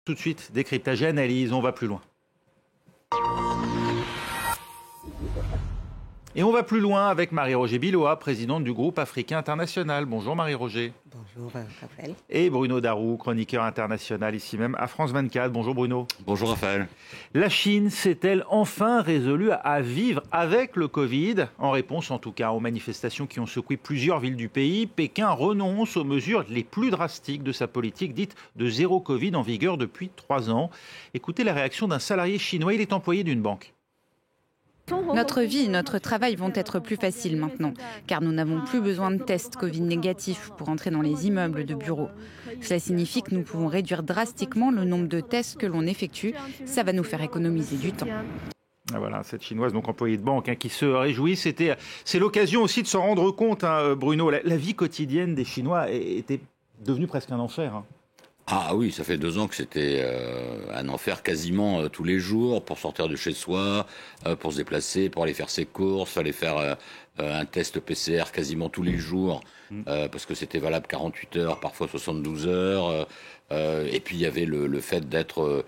Tout de suite, décryptage et analyse, on va plus loin. Et on va plus loin avec Marie-Roger Biloa, présidente du groupe Africain International. Bonjour Marie-Roger. Bonjour Raphaël. Et Bruno Darou, chroniqueur international ici même à France 24. Bonjour Bruno. Bonjour Raphaël. La Chine s'est-elle enfin résolue à vivre avec le Covid? En réponse en tout cas aux manifestations qui ont secoué plusieurs villes du pays, Pékin renonce aux mesures les plus drastiques de sa politique dite de zéro Covid en vigueur depuis 3 ans. Écoutez la réaction d'un salarié chinois, il est employé d'une banque. Notre vie et notre travail vont être plus faciles maintenant, car nous n'avons plus besoin de tests Covid négatifs pour entrer dans les immeubles de bureaux. Cela signifie que nous pouvons réduire drastiquement le nombre de tests que l'on effectue. Ça va nous faire économiser du temps. Voilà, cette chinoise, donc employée de banque, qui se réjouit. C'est l'occasion aussi de se rendre compte, Bruno, la vie quotidienne des Chinois était devenue presque un enfer. Ah oui, ça fait 2 ans que c'était un enfer quasiment tous les jours pour sortir de chez soi, pour se déplacer, pour aller faire ses courses, fallait faire un test PCR quasiment tous les jours parce que c'était valable 48 heures, parfois 72 heures. Et puis il y avait le fait d'être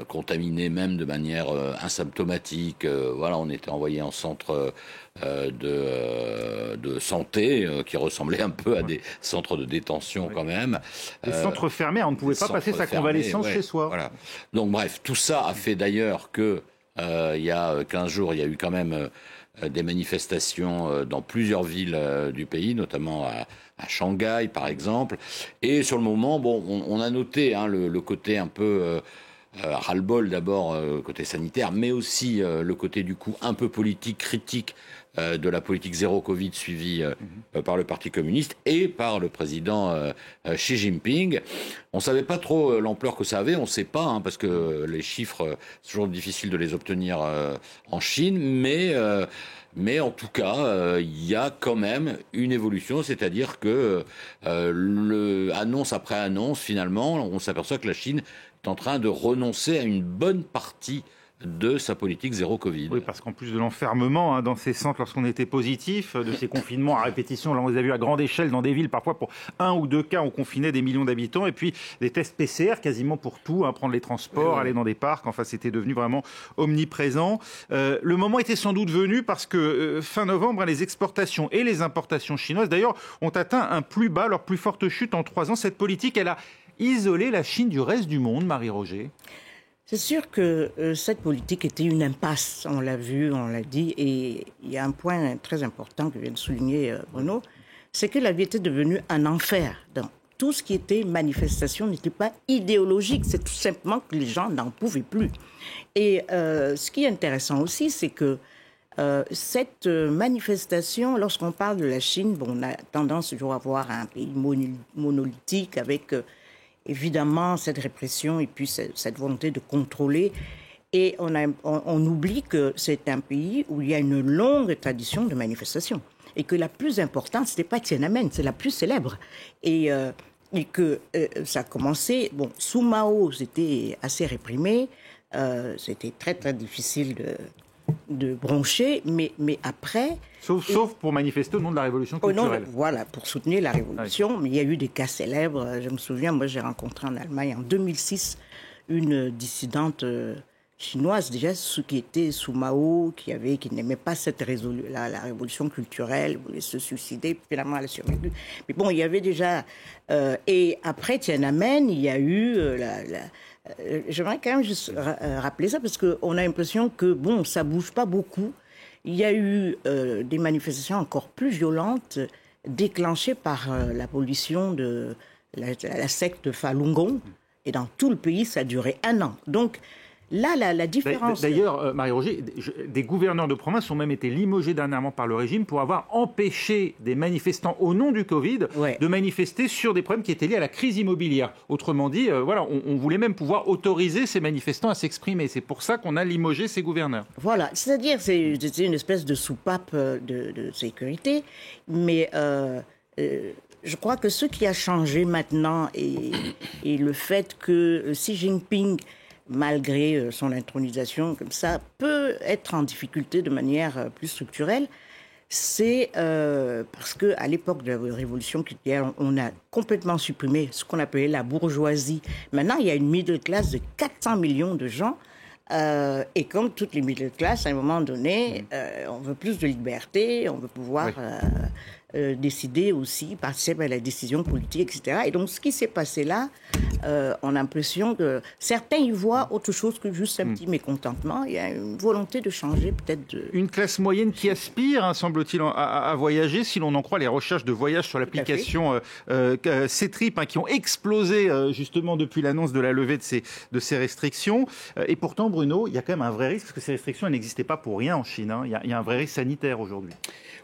contaminé même de manière asymptomatique. Voilà, on était envoyé en centre de santé qui ressemblait un peu à des centres de détention quand même. Des centres fermés, on ne pouvait pas passer sa convalescence chez soi. Voilà. Donc bref, tout ça a fait d'ailleurs que il y a 15 jours, il y a eu quand même des manifestations dans plusieurs villes du pays, notamment à Shanghai par exemple. Et sur le moment, bon, on a noté le côté un peu ras-le-bol d'abord côté sanitaire, mais aussi le côté du coup un peu politique, critique de la politique zéro Covid suivie par le Parti communiste et par le président Xi Jinping. On ne savait pas trop l'ampleur que ça avait, on ne sait pas, parce que les chiffres, c'est toujours difficile de les obtenir en Chine, mais en tout cas, il y a quand même une évolution, c'est-à-dire que annonce après annonce, finalement, on s'aperçoit que la Chine est en train de renoncer à une bonne partie de sa politique zéro Covid. Oui, parce qu'en plus de l'enfermement dans ces centres lorsqu'on était positif, de ces confinements à répétition, là on les a vus à grande échelle dans des villes, parfois pour 1 ou 2 cas, on confinait des millions d'habitants, et puis des tests PCR quasiment pour tout, prendre les transports, aller dans des parcs, enfin c'était devenu vraiment omniprésent. Le moment était sans doute venu parce que fin novembre, les exportations et les importations chinoises d'ailleurs ont atteint un plus bas, leur plus forte chute en 3 ans. Cette politique, elle a isolé la Chine du reste du monde, Marie-Roger. C'est sûr que cette politique était une impasse, on l'a vu, on l'a dit, et il y a un point très important que vient de souligner Bruno, c'est que la vie était devenue un enfer. Donc, tout ce qui était manifestation n'était pas idéologique, c'est tout simplement que les gens n'en pouvaient plus. Et ce qui est intéressant aussi, c'est que cette manifestation, lorsqu'on parle de la Chine, bon, on a tendance toujours à voir un pays monolithique avec évidemment cette répression et puis cette volonté de contrôler. Et on oublie que c'est un pays où il y a une longue tradition de manifestation. Et que la plus importante, ce n'était pas Tiananmen, c'est la plus célèbre. Et que ça a commencé, bon, sous Mao, c'était assez réprimé. C'était très, très difficile de broncher, mais après... Sauf pour manifester au nom de la révolution culturelle. Voilà, pour soutenir la révolution. Oui. Mais il y a eu des cas célèbres. Je me souviens, moi j'ai rencontré en Allemagne en 2006 une dissidente chinoise, déjà qui était sous Mao, qui n'aimait pas la révolution culturelle, voulait se suicider, puis finalement elle a survécu. Mais bon, il y avait déjà... et après Tiananmen, il y a eu... j'aimerais quand même juste rappeler ça, parce qu'on a l'impression que, bon, ça bouge pas beaucoup. Il y a eu des manifestations encore plus violentes déclenchées par l'abolition de la secte Falun Gong. Et dans tout le pays, ça a duré 1 an. Donc là, la différence... D'ailleurs, Marie-Roger, des gouverneurs de province ont même été limogés dernièrement par le régime pour avoir empêché des manifestants au nom du Covid de manifester sur des problèmes qui étaient liés à la crise immobilière. Autrement dit, voilà, on voulait même pouvoir autoriser ces manifestants à s'exprimer. C'est pour ça qu'on a limogé ces gouverneurs. Voilà, c'est-à-dire c'était une espèce de soupape de sécurité, mais... je crois que ce qui a changé maintenant et le fait que Xi Jinping, malgré son intronisation comme ça, peut être en difficulté de manière plus structurelle, c'est parce qu'à l'époque de la révolution culturelle, on a complètement supprimé ce qu'on appelait la bourgeoisie. Maintenant, il y a une middle class de 400 millions de gens. Et comme toutes les middle class, à un moment donné, on veut plus de liberté, on veut pouvoir décider aussi, participer à la décision politique, etc. Et donc, ce qui s'est passé là, on a l'impression que certains y voient autre chose que juste un petit mécontentement. Il y a une volonté de changer, peut-être. Une classe moyenne qui aspire, hein, semble-t-il, à voyager, si l'on en croit les recherches de voyage sur l'application Ctrip, hein, qui ont explosé justement depuis l'annonce de la levée de ces restrictions. Et pourtant, Bruno, il y a quand même un vrai risque, parce que ces restrictions n'existaient pas pour rien en Chine. Hein. Il y a un vrai risque sanitaire aujourd'hui.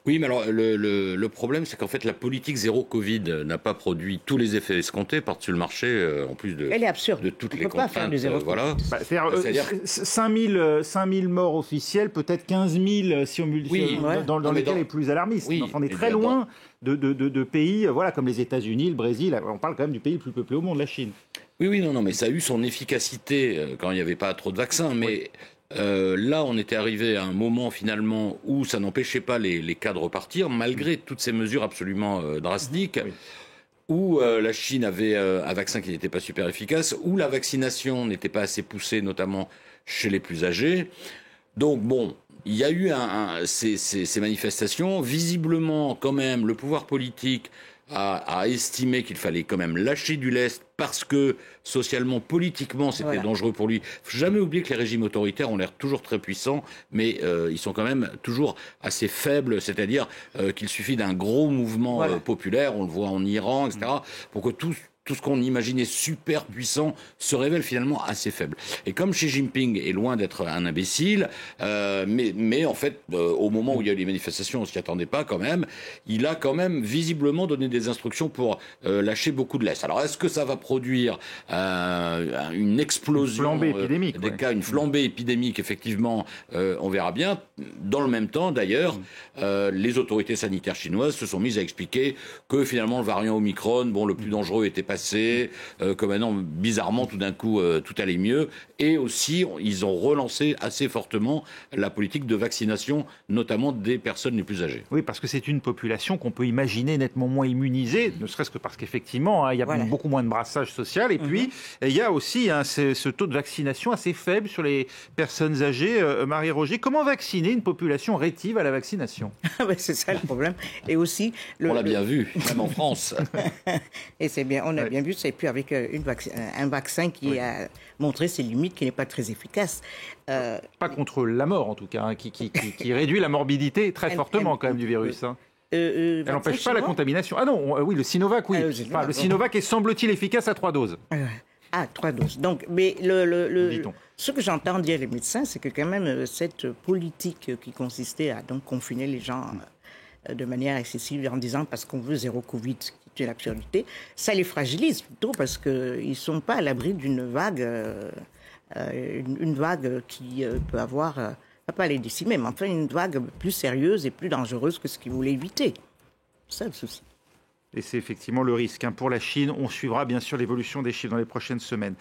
Oui, mais alors le problème, c'est qu'en fait, la politique zéro Covid n'a pas produit tous les effets escomptés par-dessus le marché, en plus de, elle est absurde. De toutes on les peut contraintes. Pas faire du zéro voilà. C'est-à-dire 5000 morts officiels, peut-être 15 000 si on multiplie dans les cas les plus alarmistes. Oui, on est très loin de pays comme les États-Unis, le Brésil. On parle quand même du pays le plus peuplé au monde, la Chine. Oui, non, mais ça a eu son efficacité quand il n'y avait pas trop de vaccins, mais... là, on était arrivé à un moment finalement où ça n'empêchait pas les cas de repartir, malgré toutes ces mesures absolument drastiques, où la Chine avait un vaccin qui n'était pas super efficace, où la vaccination n'était pas assez poussée, notamment chez les plus âgés. Donc bon, il y a eu ces manifestations. Visiblement, quand même, le pouvoir politique a estimé qu'il fallait quand même lâcher du lest parce que socialement, politiquement, c'était dangereux pour lui. Faut jamais oublier que les régimes autoritaires ont l'air toujours très puissants, mais ils sont quand même toujours assez faibles, c'est-à-dire qu'il suffit d'un gros mouvement populaire, on le voit en Iran, etc., pour que tout ce qu'on imaginait super puissant se révèle finalement assez faible. Et comme Xi Jinping est loin d'être un imbécile, mais en fait, au moment où il y a eu les manifestations, on s'y attendait pas quand même, il a quand même visiblement donné des instructions pour lâcher beaucoup de lest. Alors, est-ce que ça va produire une explosion des cas, une flambée épidémique, effectivement, on verra bien. Dans le même temps, d'ailleurs, les autorités sanitaires chinoises se sont mises à expliquer que finalement, le variant Omicron, le plus dangereux était passé, que maintenant, bizarrement, tout d'un coup, tout allait mieux. Et aussi, ils ont relancé assez fortement la politique de vaccination, notamment des personnes les plus âgées. Oui, parce que c'est une population qu'on peut imaginer nettement moins immunisée, ne serait-ce que parce qu'effectivement, il y a beaucoup moins de brassage social. Et puis, il y a aussi ce taux de vaccination assez faible sur les personnes âgées. Marie-Roger, comment vacciner une population rétive à la vaccination? C'est ça le problème. Et aussi... on l'a bien vu, même en France. Et c'est bien, on a bien vu, c'est plus avec un vaccin qui a montré ses limites, qui n'est pas très efficace. Pas contre la mort, en tout cas, qui réduit la morbidité très fortement quand même du virus. Elle n'empêche pas la contamination. Ah non, oui, le Sinovac, oui. Le Sinovac est, semble-t-il, efficace à 3 doses. 3 doses. Donc, mais ce que j'entends dire les médecins, c'est que quand même cette politique qui consistait à donc confiner les gens de manière excessive en disant parce qu'on veut zéro Covid, qui est l'absurdité, ça les fragilise plutôt parce qu'ils ne sont pas à l'abri d'une vague, une vague qui peut avoir, pas les décimer, mais enfin une vague plus sérieuse et plus dangereuse que ce qu'ils voulaient éviter. C'est ça le souci. Et c'est effectivement le risque pour la Chine. On suivra bien sûr l'évolution des chiffres dans les prochaines semaines.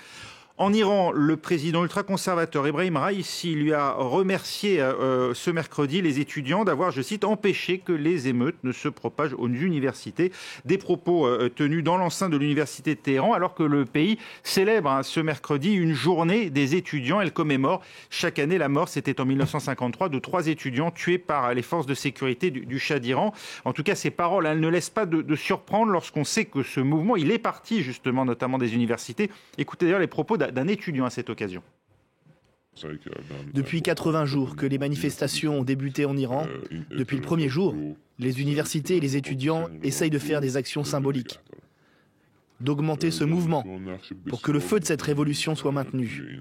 En Iran, le président ultra-conservateur Ebrahim Raïssi lui a remercié ce mercredi les étudiants d'avoir, je cite, empêché que les émeutes ne se propagent aux universités. Des propos tenus dans l'enceinte de l'université de Téhéran, alors que le pays célèbre ce mercredi une journée des étudiants. Elle commémore chaque année la mort, c'était en 1953, de 3 étudiants tués par les forces de sécurité du Shah d'Iran. En tout cas, ces paroles, elles ne laissent pas de surprendre lorsqu'on sait que ce mouvement, il est parti justement notamment des universités. Écoutez d'ailleurs les propos d'un étudiant à cette occasion. Depuis 80 jours que les manifestations ont débuté en Iran, depuis le premier jour, les universités et les étudiants essayent de faire des actions symboliques, d'augmenter ce mouvement pour que le feu de cette révolution soit maintenu.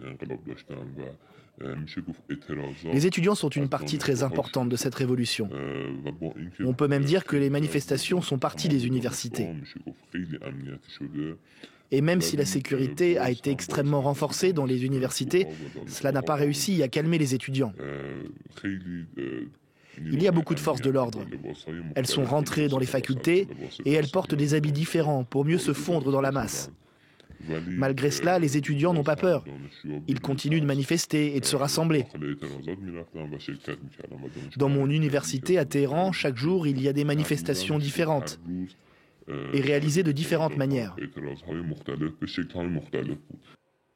Les étudiants sont une partie très importante de cette révolution. On peut même dire que les manifestations sont parties des universités. Et même si la sécurité a été extrêmement renforcée dans les universités, cela n'a pas réussi à calmer les étudiants. Il y a beaucoup de forces de l'ordre. Elles sont rentrées dans les facultés et elles portent des habits différents pour mieux se fondre dans la masse. Malgré cela, les étudiants n'ont pas peur. Ils continuent de manifester et de se rassembler. Dans mon université à Téhéran, chaque jour, il y a des manifestations différentes et réalisées de différentes manières.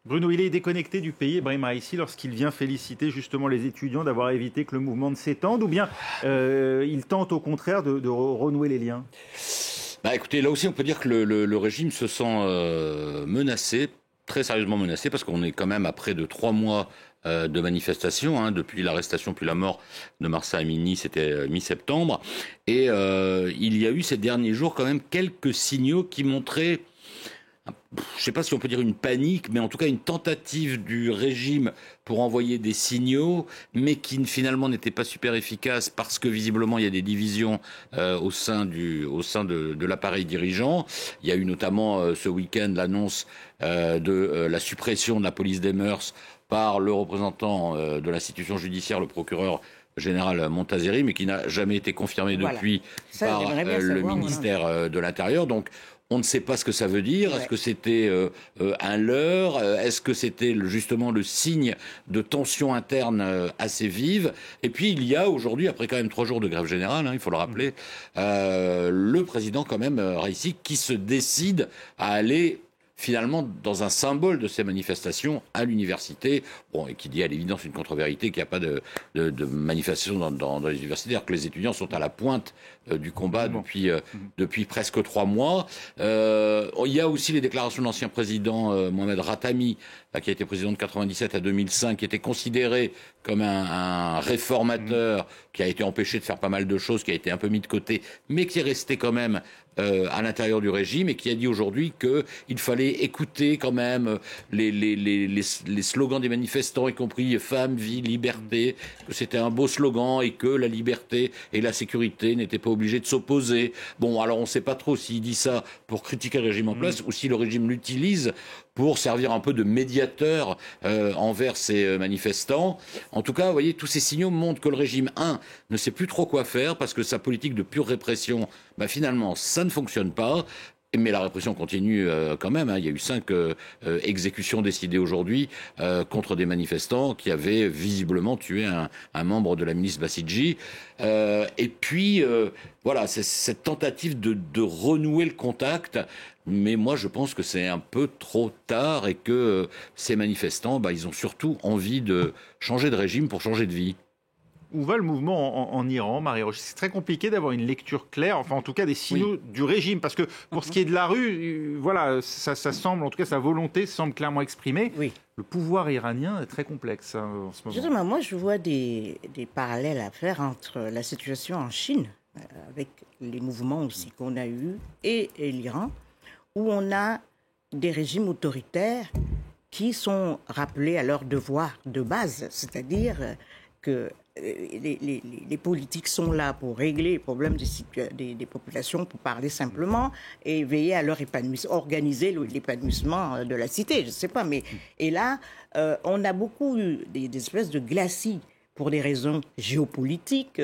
Bruno, il est déconnecté du pays, Ebrahim Raïssi, lorsqu'il vient féliciter justement les étudiants d'avoir évité que le mouvement ne s'étende, ou bien il tente au contraire de renouer les liens? Écoutez, là aussi on peut dire que le régime se sent menacé, très sérieusement menacé, parce qu'on est quand même à près de 3 mois de manifestations, depuis l'arrestation puis la mort de Mahsa Amini, c'était mi-septembre, et il y a eu ces derniers jours quand même quelques signaux qui montraient, je ne sais pas si on peut dire une panique, mais en tout cas une tentative du régime pour envoyer des signaux, mais qui finalement n'étaient pas super efficaces parce que visiblement il y a des divisions au sein de l'appareil dirigeant. Il y a eu notamment ce week-end l'annonce de la suppression de la police des mœurs par le représentant de l'institution judiciaire, le procureur général Montazeri, mais qui n'a jamais été confirmé depuis par le ministère de l'Intérieur. Donc on ne sait pas ce que ça veut dire. Est-ce que c'était un leurre? Est-ce que c'était justement le signe de tensions internes assez vives? Et puis il y a aujourd'hui, après quand même 3 jours de grève générale, il faut le rappeler, le président quand même, Raïssi, qui se décide à aller finalement dans un symbole de ces manifestations à l'université, et qui dit à l'évidence une contre-vérité, qu'il n'y a pas de manifestation dans les universités, alors que les étudiants sont à la pointe du combat depuis presque 3 mois. Il y a aussi les déclarations de l'ancien président Mohamed Ratami, qui a été président de 97 à 2005, qui était considéré comme un réformateur, qui a été empêché de faire pas mal de choses, qui a été un peu mis de côté, mais qui est resté quand même à l'intérieur du régime, et qui a dit aujourd'hui qu'il fallait écouter quand même les slogans des manifestants, y compris femmes, vie, liberté, que c'était un beau slogan et que la liberté et la sécurité n'étaient pas obligées de s'opposer. Bon, alors on ne sait pas trop s'il dit ça pour critiquer le régime en place ou si le régime l'utilise pour servir un peu de médiateur envers ces manifestants. En tout cas, vous voyez, tous ces signaux montrent que le régime, ne sait plus trop quoi faire, parce que sa politique de pure répression, finalement, ça ne fonctionne pas. Mais la répression continue quand même. Il y a eu 5 exécutions décidées aujourd'hui contre des manifestants qui avaient visiblement tué un membre de la milice Bassidji. Et puis, voilà, c'est cette tentative de renouer le contact. Mais moi, je pense que c'est un peu trop tard et que ces manifestants, ils ont surtout envie de changer de régime pour changer de vie. Où va le mouvement en Iran, Marie-Roche? C'est très compliqué d'avoir une lecture claire, enfin en tout cas des signaux du régime, parce que pour ce qui est de la rue, voilà, ça semble, en tout cas sa volonté semble clairement exprimée. Oui. Le pouvoir iranien est très complexe en ce moment. Justement, moi je vois des parallèles à faire entre la situation en Chine, avec les mouvements aussi qu'on a eus, et l'Iran, où on a des régimes autoritaires qui sont rappelés à leur devoir de base, c'est-à-dire que les politiques sont là pour régler les problèmes des populations, pour parler simplement, et veiller à leur épanouissement, organiser l'épanouissement de la cité, je ne sais pas. Mais, et là, on a beaucoup eu des espèces de glacis pour des raisons géopolitiques.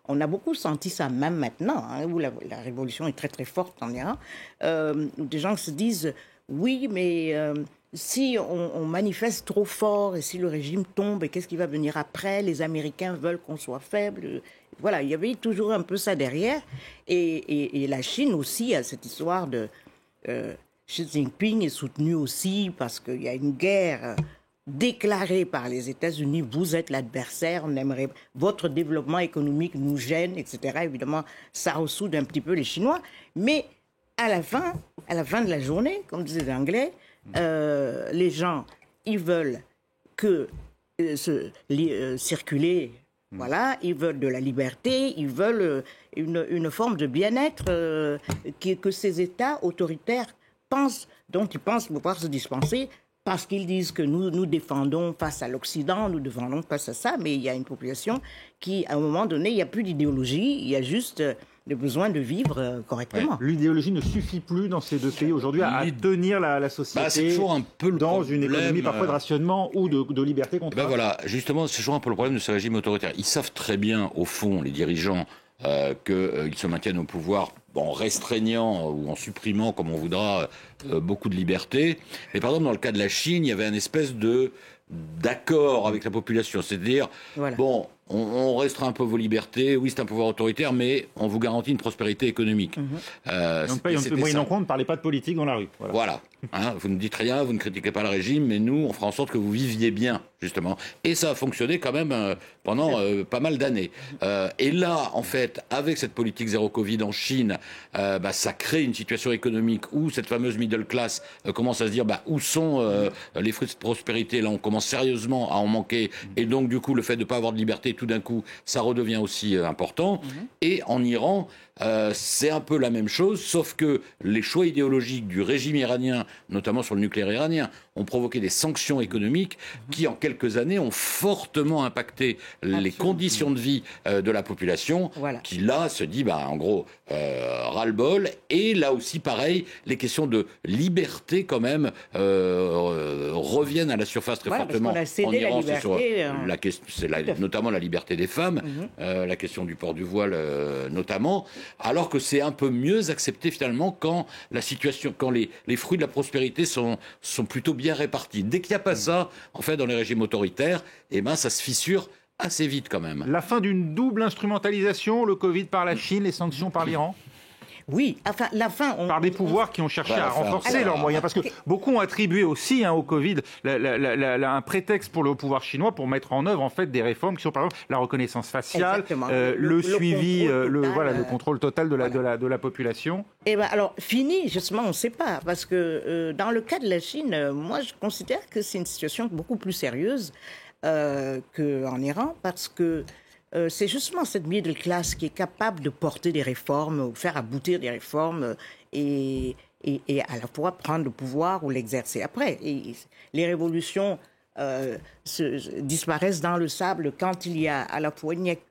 On a beaucoup senti ça même maintenant, où la révolution est très très forte en Iran, où des gens se disent, oui, mais... si on manifeste trop fort et si le régime tombe, et qu'est-ce qui va venir après? Les Américains veulent qu'on soit faible. Voilà, il y avait toujours un peu ça derrière. Et la Chine aussi a cette histoire de... Xi Jinping est soutenu aussi parce qu'il y a une guerre déclarée par les États-Unis. Vous êtes l'adversaire, on aimerait... Votre développement économique nous gêne, etc. Évidemment, ça ressoude un petit peu les Chinois. Mais à la fin de la journée, comme disaient les Anglais, les gens, ils veulent circuler, voilà, ils veulent de la liberté, ils veulent une forme de bien-être que ces États autoritaires dont ils pensent pouvoir se dispenser, parce qu'ils disent que nous défendons face à l'Occident, nous défendons face à ça, mais il y a une population qui, à un moment donné, il n'y a plus d'idéologie, il y a juste le besoin de vivre correctement. Ouais, l'idéologie ne suffit plus dans ces 2 pays aujourd'hui à tenir la société c'est toujours un peu dans une économie parfois de rationnement ou de liberté contre. Voilà, justement, c'est toujours un peu le problème de ce régime autoritaire. Ils savent très bien, au fond, les dirigeants qu'ils se maintiennent au pouvoir en restreignant ou en supprimant, comme on voudra, beaucoup de libertés. Mais par exemple, dans le cas de la Chine, il y avait une espèce d'accord avec la population. C'est-à-dire, bon, on restreint un peu vos libertés, oui, c'est un pouvoir autoritaire, mais on vous garantit une prospérité économique. Moyennant quoi, on ne parlait pas de politique dans la rue. Voilà. Hein, vous ne dites rien, vous ne critiquez pas le régime, mais nous, on fera en sorte que vous viviez bien, justement. Et ça a fonctionné quand même pendant pas mal d'années. Et là, en fait, avec cette politique zéro Covid en Chine, ça crée une situation économique où cette fameuse middle class commence à se dire où sont les fruits de prospérité. Là, on commence sérieusement à en manquer. Et donc, du coup, le fait de ne pas avoir de liberté, tout d'un coup, ça redevient aussi important. Et en Iran, c'est un peu la même chose, sauf que les choix idéologiques du régime iranien, notamment sur le nucléaire iranien, ont provoqué des sanctions économiques qui, en quelques années, ont fortement impacté les conditions de vie de la population, qui là se dit, en gros, ras-le-bol. Et là aussi, pareil, les questions de liberté, quand même, reviennent à la surface très fortement. En Iran, c'est sur la question, notamment la liberté des femmes, la question du port du voile, notamment. Alors que c'est un peu mieux accepté finalement quand la situation, quand les fruits de la prospérité sont plutôt bien répartis. Dès qu'il n'y a pas ça, en fait, dans les régimes autoritaires, ça se fissure assez vite quand même. La fin d'une double instrumentalisation, le Covid par la Chine, les sanctions par l'Iran. Oui, enfin, la fin... Par des pouvoirs qui ont cherché à renforcer leurs moyens. Parce que beaucoup ont attribué aussi au Covid un prétexte pour le pouvoir chinois pour mettre en œuvre en fait des réformes qui sont par exemple la reconnaissance faciale, le suivi, le contrôle total de la population. Alors, fini, justement, on ne sait pas. Parce que dans le cas de la Chine, moi, je considère que c'est une situation beaucoup plus sérieuse qu'en Iran, parce que c'est justement cette middle class qui est capable de porter des réformes, ou faire aboutir des réformes et à la fois prendre le pouvoir ou l'exercer après. Et les révolutions disparaissent dans le sable quand il n'y a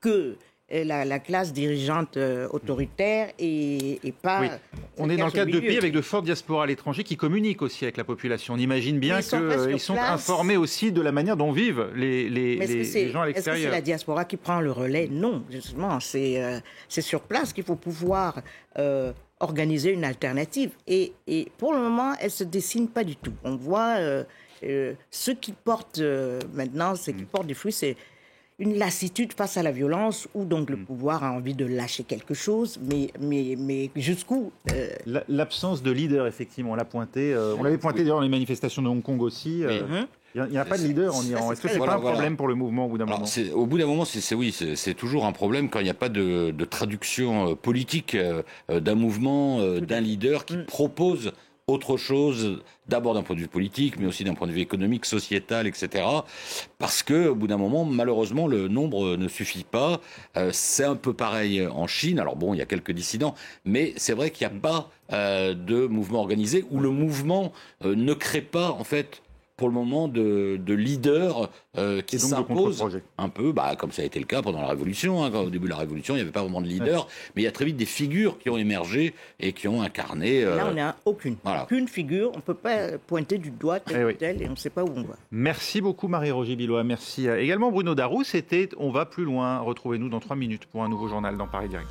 que la classe dirigeante autoritaire et pas... Oui. On est dans le cadre de pays avec de fortes diasporas à l'étranger qui communiquent aussi avec la population. On imagine bien qu'ils sont informés aussi de la manière dont vivent les gens à l'extérieur. Est-ce que c'est la diaspora qui prend le relais? Non, justement, c'est sur place qu'il faut pouvoir organiser une alternative. Et pour le moment, elle ne se dessine pas du tout. On voit ceux qui portent maintenant, ceux qui portent des fruits, c'est une lassitude face à la violence, où donc le pouvoir a envie de lâcher quelque chose, mais jusqu'où L'absence de leader, effectivement, on l'a pointé. On l'avait pointé d'ailleurs dans les manifestations de Hong Kong aussi. Il n'y a pas de leader en Iran. Est-ce que c'est pas un problème pour le mouvement au bout d'un moment? Au bout d'un moment, c'est toujours un problème quand il n'y a pas de traduction politique d'un mouvement, d'un leader qui propose autre chose, d'abord d'un point de vue politique, mais aussi d'un point de vue économique, sociétal, etc. Parce que, au bout d'un moment, malheureusement, le nombre ne suffit pas. C'est un peu pareil en Chine. Alors bon, il y a quelques dissidents, mais c'est vrai qu'il n'y a pas de mouvement organisé où le mouvement ne crée pas, en fait, pour le moment, de leader qui s'impose un peu, comme ça a été le cas pendant la Révolution. Au début de la Révolution, il n'y avait pas vraiment de leader, mais il y a très vite des figures qui ont émergé et qui ont incarné... Là, on n'a aucune figure. On ne peut pas pointer du doigt tel ou tel et on ne sait pas où on va. Merci beaucoup, Marie-Roger Billois. Merci également, Bruno Darroux. C'était On va plus loin. Retrouvez-nous dans 3 minutes pour un nouveau journal dans Paris Direct.